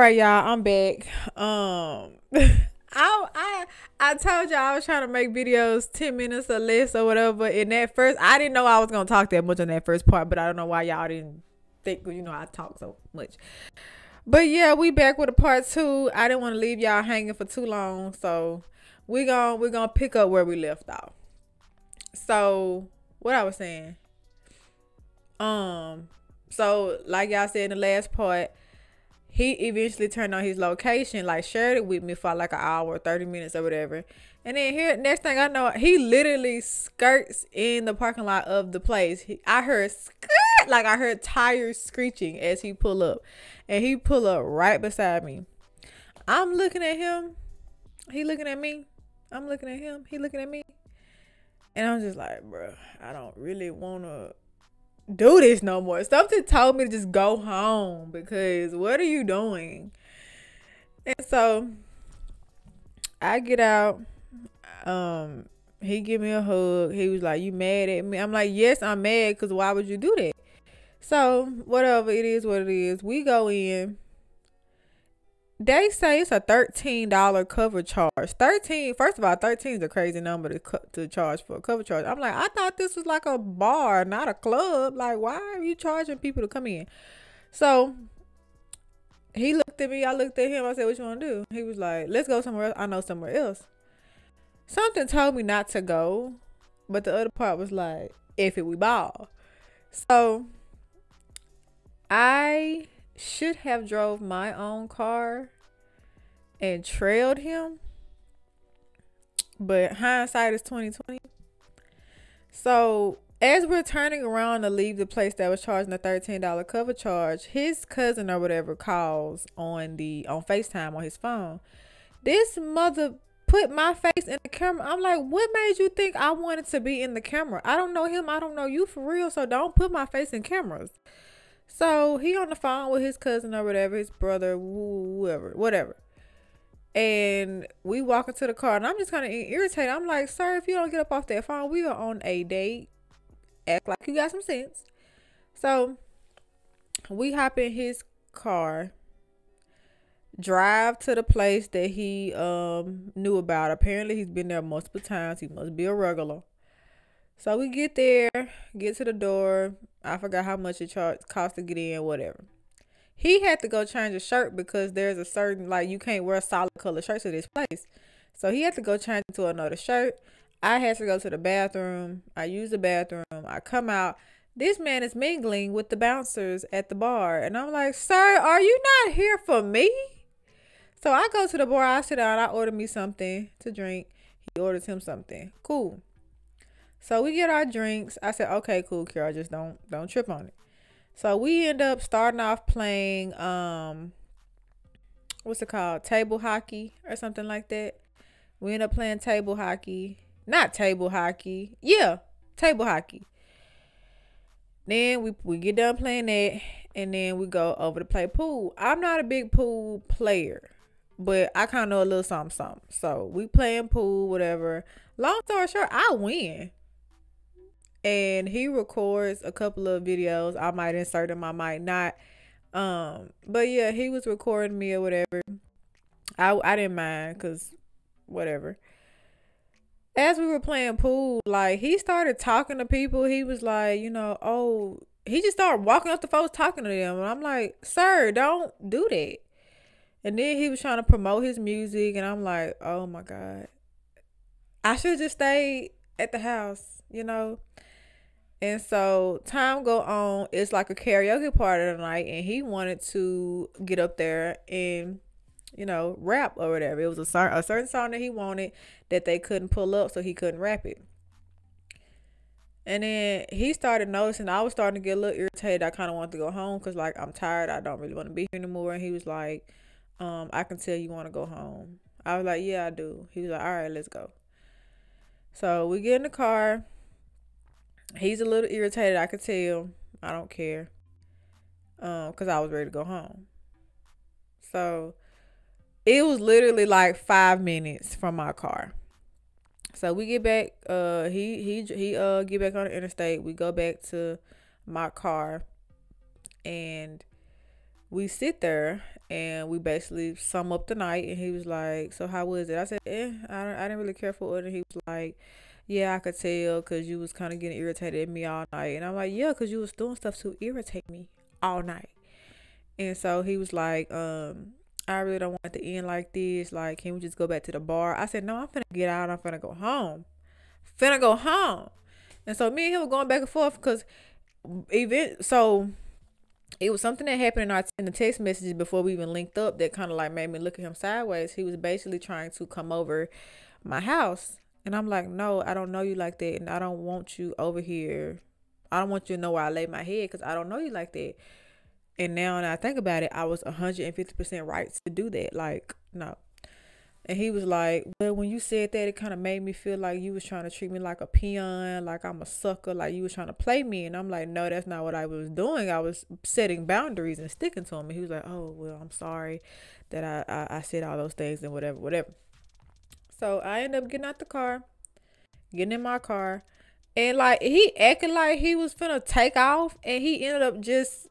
right, y'all, I'm back. I told y'all I was trying to make videos 10 minutes or less or whatever. In that first, I didn't know I was gonna talk that much on that first part, but I don't know why y'all didn't think, you know, I talk so much. But yeah, we back with a part 2. I didn't want to leave y'all hanging for too long, so we're gonna pick up where we left off. So what I was saying, so like y'all said in the last part, he eventually turned on his location, like shared it with me for like an hour, 30 minutes or whatever. And then here, next thing I know, he literally skirts in the parking lot of the place. I heard skirt, like I heard tires screeching as he pull up. And he pull up right beside me. I'm looking at him. He looking at me. I'm looking at him. He looking at me. And I'm just like, bro, I don't really want to do this no more. Something told me to just go home because what are you doing? And so I get out. He give me a hug. He was like, you mad at me? I'm like, yes, I'm mad, because why would you do that? So whatever, it is what it is. We go in. They say it's a $13 cover charge. 13, first of all, 13 is a crazy number to charge for a cover charge. I'm like, I thought this was like a bar, not a club. Like, why are you charging people to come in? So he looked at me. I looked at him. I said, what you want to do? He was like, let's go somewhere else. I know somewhere else. Something told me not to go, but the other part was like, if it we ball. So I should have drove my own car and trailed him, but hindsight is 2020. So as we're turning around to leave the place that was charging the $13 cover charge, his cousin or whatever calls on FaceTime on his phone. This mother put my face in the camera. I'm like, what made you think I wanted to be in the camera? I don't know him. I don't know you for real. So don't put my face in cameras. So he on the phone with his cousin or whatever, his brother, whatever. And we walk into the car and I'm just kind of irritated. I'm like, sir, if you don't get up off that phone, we are on a date. Act like you got some sense. So we hop in his car, drive to the place that he knew about. Apparently he's been there multiple times. He must be a regular. So we get there, get to the door. I forgot how much it cost to get in, whatever. He had to go change a shirt because there's a certain, like, you can't wear solid color shirts at this place. So he had to go change to another shirt. I had to go to the bathroom. I use the bathroom. I come out. This man is mingling with the bouncers at the bar. And I'm like, sir, are you not here for me? So I go to the bar. I sit down. I order me something to drink. He orders him something. Cool. So we get our drinks. I said, okay, cool, Carol. Just don't trip on it. So we end up starting off playing, what's it called? Table hockey or something like that. We end up playing table hockey. Not table hockey. Yeah, table hockey. Then we get done playing that. And then we go over to play pool. I'm not a big pool player, but I kind of know a little something. So we playing pool, whatever. Long story short, I win. And he records a couple of videos. I might insert them, I might not. But yeah, he was recording me or whatever. I didn't mind because whatever. As we were playing pool, like, he started talking to people. He was like, you know, oh, he just started walking up to folks talking to them. And I'm like, sir, don't do that. And then he was trying to promote his music. And I'm like, oh my God. I should have just stayed at the house, you know. And so time go on. It's like a karaoke party tonight, and he wanted to get up there and, you know, rap or whatever. It was a certain song that he wanted that they couldn't pull up, so he couldn't rap it. And then he started noticing I was starting to get a little irritated. I kind of wanted to go home because, like, I'm tired. I don't really want to be here anymore. And he was like, I can tell you want to go home. I was like, yeah, I do. He was like, all right, let's go. So we get in the car. He's a little irritated, I could tell. I don't care. Because I was ready to go home. So it was literally like 5 minutes from my car. So we get back, he get back on the interstate. We go back to my car and we sit there And we basically sum up the night, and he was like, so how was it? I said, I didn't really care for it. And he was like, yeah, I could tell because you was kind of getting irritated at me all night. And I'm like, yeah, because you was doing stuff to irritate me all night. And so he was like, I really don't want it to end like this. Like, can we just go back to the bar? I said, no, I'm finna get out. I'm finna go home. Finna go home. And so me and him were going back and forth because so it was something that happened in the text messages before we even linked up that kind of like made me look at him sideways. He was basically trying to come over my house. And I'm like, no, I don't know you like that. And I don't want you over here. I don't want you to know where I lay my head because I don't know you like that. And now when I think about it, I was 150% right to do that. Like, no. And he was like, well, when you said that, it kind of made me feel like you was trying to treat me like a peon, like I'm a sucker, like you was trying to play me. And I'm like, no, that's not what I was doing. I was setting boundaries and sticking to him. And he was like, oh, well, I'm sorry that I said all those things and whatever. So I ended up getting in my car. And like, he acted like he was finna take off. And he ended up just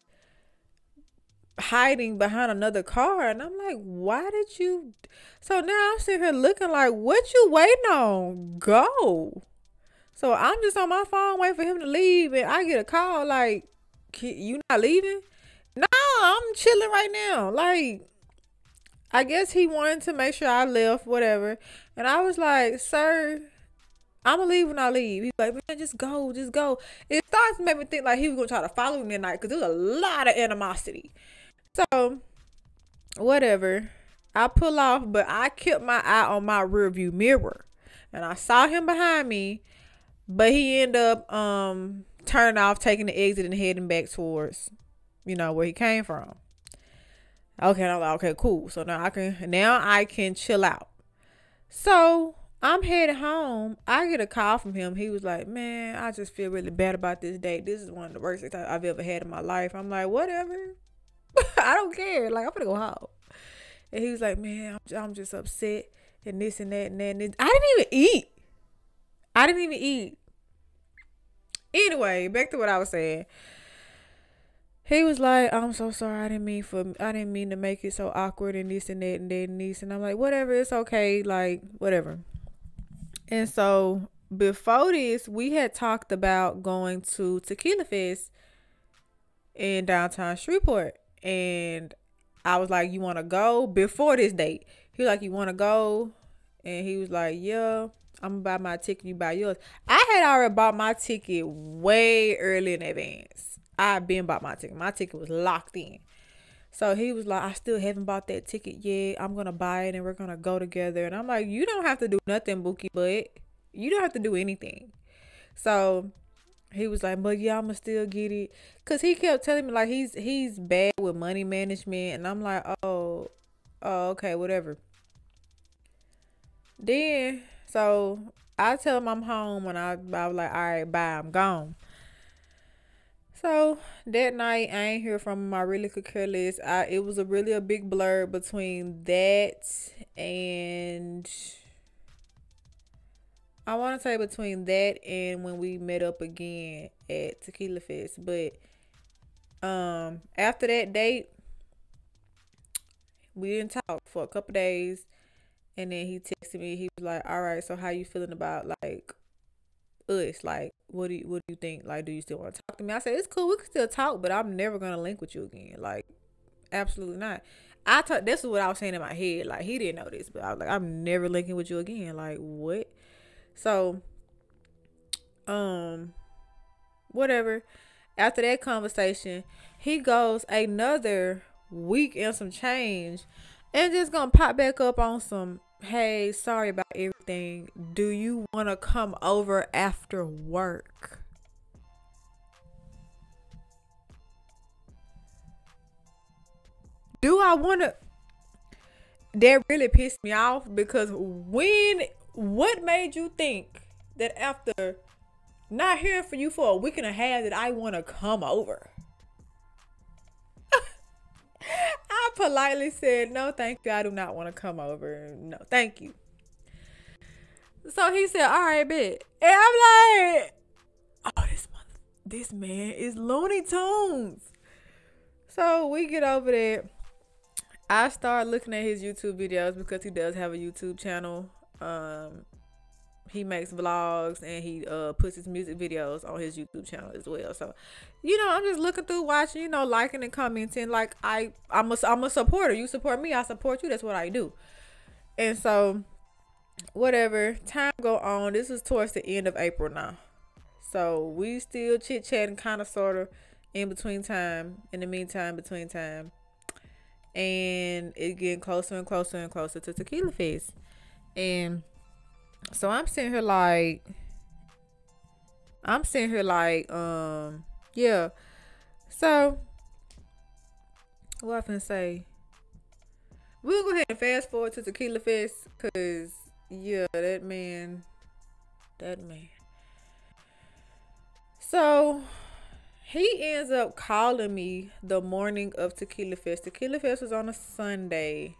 hiding behind another car. And I'm like, why did you? So now I'm sitting here looking like, what you waiting on? Go. So I'm just on my phone waiting for him to leave, and I get a call like, you not leaving? No, I'm chilling right now. Like, I guess he wanted to make sure I left, whatever. And I was like, sir, I'm gonna leave when I leave. He's like, man, just go. It starts to make me think like he was gonna try to follow me at night because there was a lot of animosity. So, whatever. I pull off, but I kept my eye on my rear view mirror. And I saw him behind me, but he ended up turning off, taking the exit, and heading back towards, where he came from. Okay, and I'm like, okay, cool. So now I can chill out. So I'm headed home. I get a call from him. He was like, man, I just feel really bad about this date. This is one of the worst dates I've ever had in my life. I'm like, whatever. I don't care. Like, I'm gonna go home. And he was like, man, I'm just upset and this and that and that. And this. I didn't even eat. Anyway, back to what I was saying. He was like, I'm so sorry. I didn't mean to make it so awkward and this and that and that and this. And I'm like, whatever, it's okay. Like, whatever. And so before this, we had talked about going to Tequila Fest in downtown Shreveport. And I was like, you want to go? Before this date, he was like, you want to go? And he was like, yeah, I'm going to buy my ticket. You buy yours. I had already bought my ticket way early in advance. I've been bought my ticket. My ticket was locked in. So he was like, I still haven't bought that ticket yet. I'm going to buy it and we're going to go together. And I'm like, you don't have to do nothing, Bookie, but you don't have to do anything. So he was like, but yeah, I'ma still get it. Cause he kept telling me like he's bad with money management. And I'm like, oh, okay, whatever. Then, so I tell him I'm home and I was like, all right, bye, I'm gone. So that night I ain't hear from him. I really could care less. It was really a big blur between that and I want to say between that and when we met up again at Tequila Fest. But after that date, we didn't talk for a couple days. And then he texted me. He was like, all right, so how you feeling about like us? Like, what do you think? Like, do you still want to talk to me? I said, it's cool. We can still talk, but I'm never going to link with you again. Like, absolutely not. This is what I was saying in my head. Like, he didn't know this, but I was like, I'm never linking with you again. Like, what? So, whatever. After that conversation, he goes another week and some change and just gonna pop back up on some, hey, sorry about everything. Do you want to come over after work? Do I want to? That really pissed me off because what made you think that after not hearing from you for a week and a half that I want to come over? I politely said, no, thank you. I do not want to come over. No, thank you. So he said, all right, bet. And I'm like, oh, this man is Looney Tunes. So we get over there. I started looking at his YouTube videos because he does have a YouTube channel. He makes vlogs and he puts his music videos on his YouTube channel as well. So, I'm just looking through, watching, liking and commenting. Like I'm a supporter. You support me, I support you. That's what I do. And so, whatever, time go on. This is towards the end of April now. So we still chit chatting, kind of, sort of, in between time. In the meantime, between time, and it getting closer and closer and closer to Tequila Fest. And so I'm sitting here like, yeah. So what I finna say? We'll go ahead and fast forward to Tequila Fest, cause yeah, that man. So he ends up calling me the morning of Tequila Fest. Tequila Fest was on a Sunday.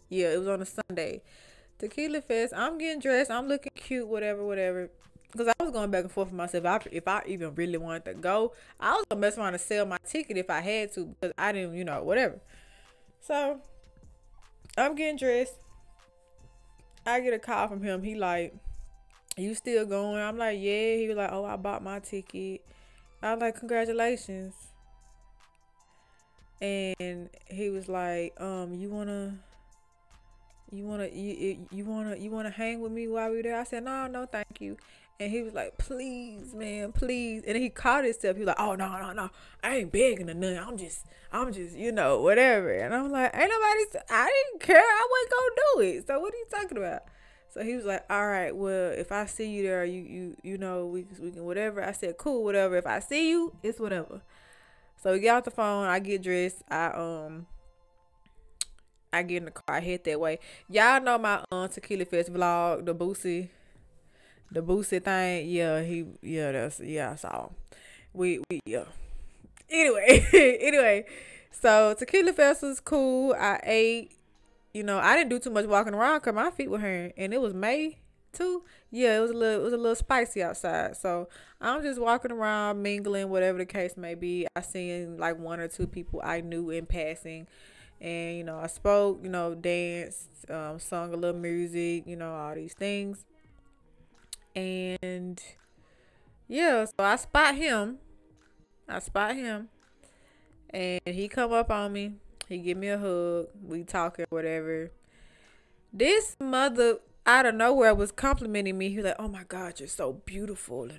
Yeah, it was on a Sunday. Tequila Fest, I'm getting dressed, I'm looking cute, whatever. Because I was going back and forth with myself. If I even really wanted to go, I was going to mess around and sell my ticket if I had to, because I didn't, whatever. So, I'm getting dressed. I get a call from him. He like, you still going? I'm like, yeah. He was like, oh, I bought my ticket. I was like, congratulations. And he was like, you wanna hang with me while we're there? I said, no, thank you. And he was like, please, man, please. And then he caught himself. He was like, oh, no, I ain't begging or nothing. I'm just, whatever. And I'm like, I didn't care. I wasn't gonna do it. So what are you talking about? So he was like, all right, well, if I see you there, we can whatever. I said, cool, whatever. If I see you, it's whatever. So we get off the phone. I get dressed. I get in the car. I head that way. Y'all know my Tequila Fest vlog, the Boosie thing. Yeah, so yeah. Anyway, so Tequila Fest was cool. I ate. I didn't do too much walking around because my feet were hurting, and it was May too. Yeah, it was a little spicy outside. So I'm just walking around, mingling, whatever the case may be. I seen like one or two people I knew in passing, and I spoke, danced, sung a little music, all these things. And yeah, so I spot him, and he come up on me. He give me a hug. We talking, whatever. This mother out of nowhere was complimenting me. He was like, oh my God, you're so beautiful.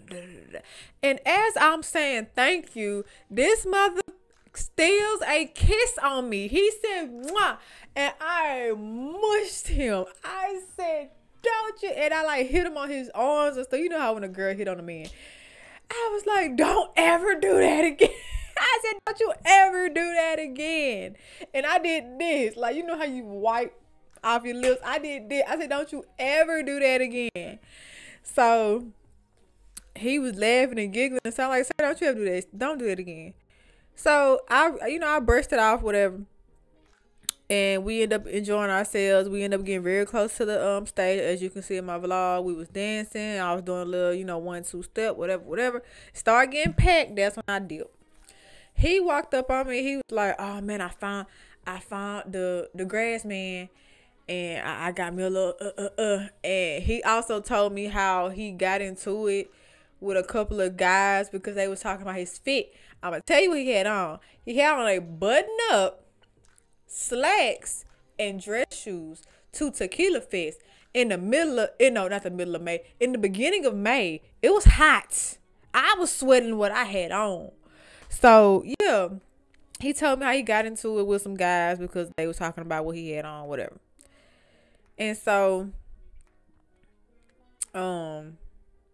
And as I'm saying thank you, this mother steals a kiss on me. He said, mwah, and I mushed him. I said, don't you? And I like hit him on his arms and stuff. You know how when a girl hit on a man. I was like, don't ever do that again. I said, don't you ever do that again. And I did this. Like, you know how you wipe off your lips? I did this. I said, don't you ever do that again. So he was laughing and giggling and sounded like, sir, don't you ever do that. Don't do it again. So I brushed it off, whatever. And we end up enjoying ourselves. We end up getting very close to the stage. As you can see in my vlog, we was dancing. I was doing a little, 1-2 step, whatever. Start getting packed. That's when I dipped. He walked up on me. He was like, oh man, I found the grass man, and I got me a little And he also told me how he got into it with a couple of guys because they was talking about his fit. I'm gonna tell you what he had on. He had on a button up, slacks, and dress shoes to Tequila Fest in the middle of, not the middle of May, in the beginning of May. It was hot. I was sweating what I had on. So, yeah, he told me how he got into it with some guys because they was talking about what he had on, whatever. And so,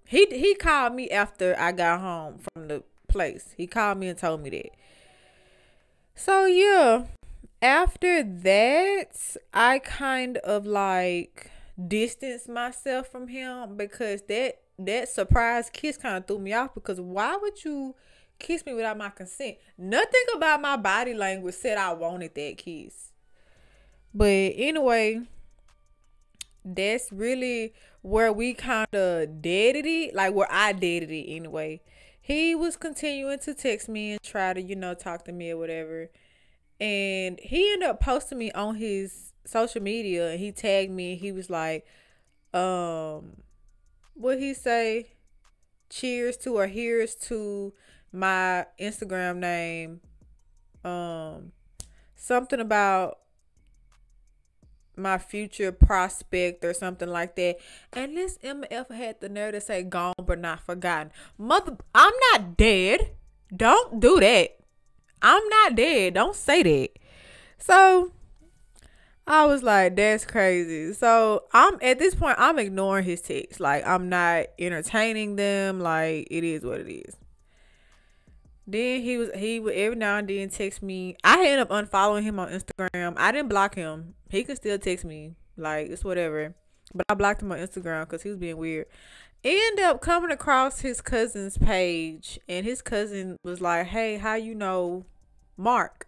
he called me after I got home from the place. He called me and told me that. So, yeah, after that, I kind of like distanced myself from him because that surprise kiss kind of threw me off because why would you kiss me without my consent? Nothing about my body language said I wanted that kiss. But anyway, that's really where we kind of deaded it, like where I deaded it anyway. He was continuing to text me and try to, talk to me or whatever. And he ended up posting me on his social media, and he tagged me, and he was like, what he say? Cheers to, or here's to my Instagram name. Something about my future prospect or something like that. And this MF had the nerve to say gone but not forgotten. Mother, I'm not dead. Don't do that. I'm not dead. Don't say that. So I was like, that's crazy. So I'm at this point, I'm ignoring his texts. Like, I'm not entertaining them. Like, it is what it is. Then he would every now and then text me. I ended up unfollowing him on Instagram. I didn't block him. He could still text me. Like, it's whatever. But I blocked him on Instagram because he was being weird. Ended up coming across his cousin's page, and his cousin was like, hey, how you know Mark?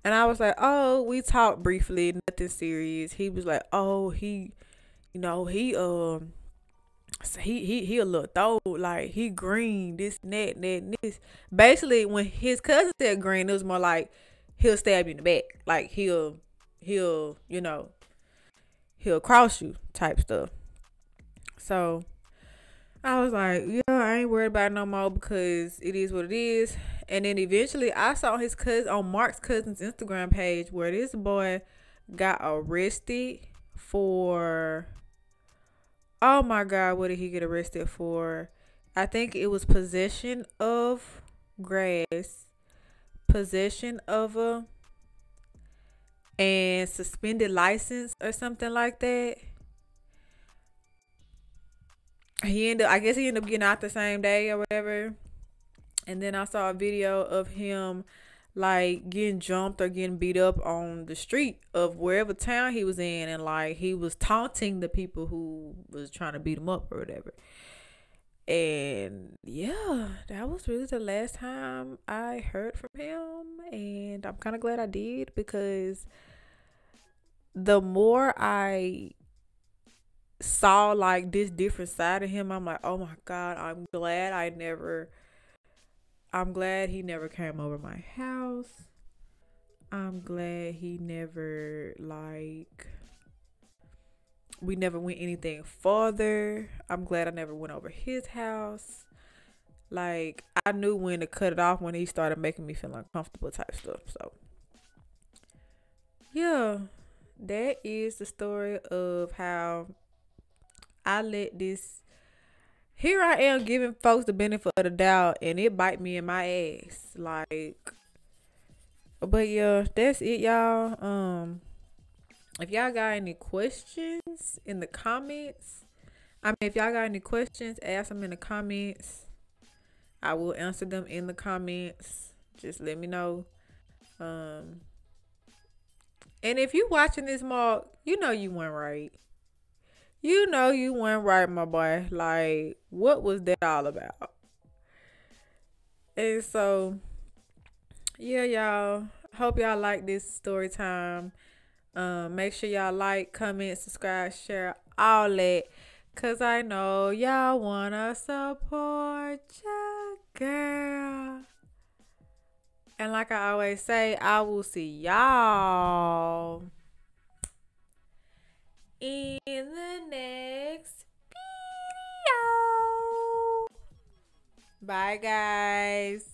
And I was like, oh, we talked briefly, nothing serious. He was like, oh, he a little throw, like he green, this, that, and this. Basically, when his cousin said green, it was more like he'll stab you in the back, like he'll cross you type stuff. So I was like, yeah, I ain't worried about it no more because it is what it is. And then eventually I saw his cousin on Mark's cousin's Instagram page where this boy got arrested for, oh my God, what did he get arrested for? I think it was possession of grass, possession of and suspended license or something like that. I guess he ended up getting out the same day or whatever. And then I saw a video of him like getting jumped or getting beat up on the street of wherever town he was in, and like he was taunting the people who was trying to beat him up or whatever. And yeah, that was really the last time I heard from him, and I'm kind of glad I did, because the more I saw like this different side of him, I'm like, oh my God, I'm glad he never came over my house. I'm glad he never, like, we never went anything further. I'm glad I never went over his house. Like, I knew when to cut it off when he started making me feel uncomfortable type stuff. So, yeah, that is the story of how I let this. Here I am giving folks the benefit of the doubt, and it bite me in my ass. Like, but yeah, that's it, y'all. If y'all got any questions in the comments, if y'all got any questions, ask them in the comments. I will answer them in the comments. Just let me know. And if you watching this, Mark, you know you weren't right. You know you weren't right, my boy. Like, what was that all about? And so, yeah, y'all. Hope y'all like this story time. Make sure y'all like, comment, subscribe, share, all that. Cause I know y'all wanna support your girl. And like I always say, I will see y'all in the next video. Bye, guys.